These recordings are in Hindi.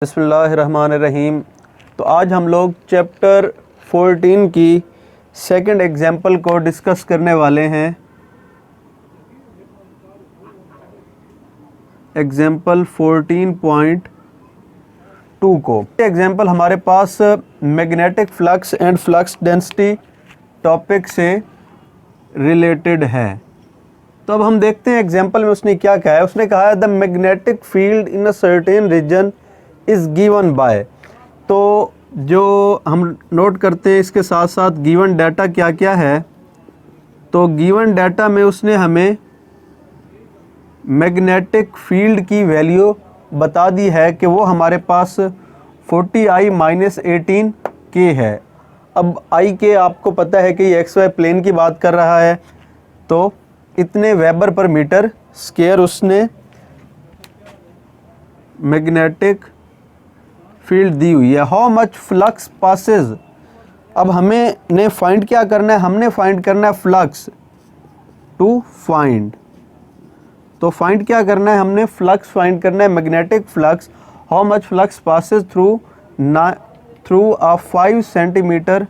बिस्मिल्लाहिर्रहमानिर्रहीम। तो आज हम लोग चैप्टर 14 की सेकंड एग्जाम्पल को डिस्कस करने वाले हैं। एग्जाम्पल 14.2 को एग्जाम्पल हमारे पास magnetic flux and flux density topic से रिलेटेड है। तो अब हम देखते हैं एग्जाम्पल में उसने क्या कहा है। उसने कहा है the magnetic field in a certain region is given by. तो जो हम नोट करते हैं इसके साथ साथ गिवन डाटा क्या क्या है। तो गिवन डाटा में उसने हमें मैग्नेटिक फील्ड की वैल्यू बता दी है कि वो हमारे पास 40I-18 के है। अब आई के आपको पता है कि ये XY प्लेन की बात कर रहा है, तो इतने वेबर पर मीटर स्क्वायर उसने मैग्नेटिक फील्ड दी हुई है। How much flux passes. अब हमें ने फाइंड क्या करना है, हमने फाइंड करना है फ्लक्स टू फाइंड। तो फाइंड क्या करना है, हमने फ्लक्स फाइंड करना है, magnetic flux. How much flux Passage through a 5 centimetre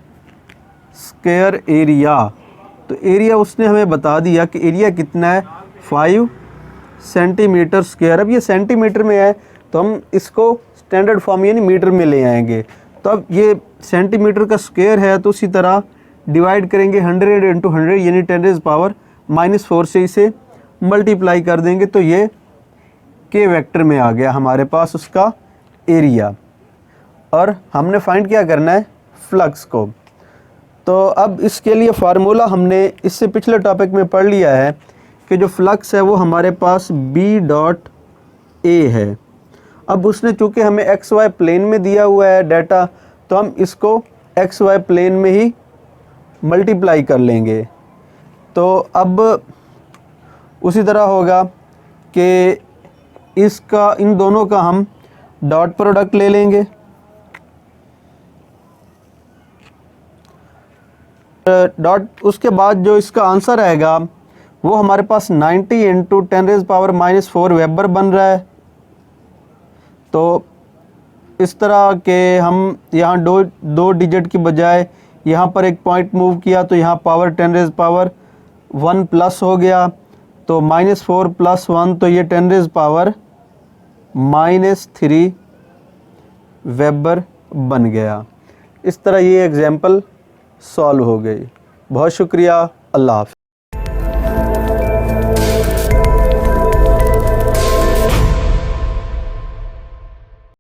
square area. तो एरिया उसने हमें बता दिया कि एरिया कितना है, 5 सेंटीमीटर स्क्वायर। अब ये सेंटीमीटर में है तो हम इसको स्टैंडर्ड फॉर्म यानी मीटर में ले आएंगे। तो अब ये सेंटीमीटर का स्क्वायर है तो उसी तरह डिवाइड करेंगे 100 × 100 यानी 10⁻⁴ से इसे मल्टीप्लाई कर देंगे तो ये के वेक्टर में आ गया हमारे पास उसका एरिया। और हमने फाइंड क्या करना है, फ्लक्स को। तो अब इसके लिए फार्मूला हमने इससे पिछले टॉपिक में पढ़ लिया है कि जो फ्लक्स है वो हमारे पास B.A है। अब उसने चूँकि हमें XY प्लेन में दिया हुआ है डाटा, तो हम इसको XY प्लेन में ही मल्टीप्लाई कर लेंगे। तो अब उसी तरह होगा कि इसका इन दोनों का हम डॉट प्रोडक्ट ले लेंगे। डॉट उसके बाद जो इसका आंसर आएगा वो हमारे पास 90 × 10⁻⁴ वेबर बन रहा है। तो इस तरह के हम यहाँ दो डिजिट की बजाय यहाँ पर एक पॉइंट मूव किया तो यहाँ पावर 10⁻1 प्लस हो गया। तो -4 + 1 तो ये 10⁻³ वेबर बन गया। इस तरह ये एग्जाम्पल सॉल्व हो गई। बहुत शुक्रिया। अल्लाह हाफ़िज़।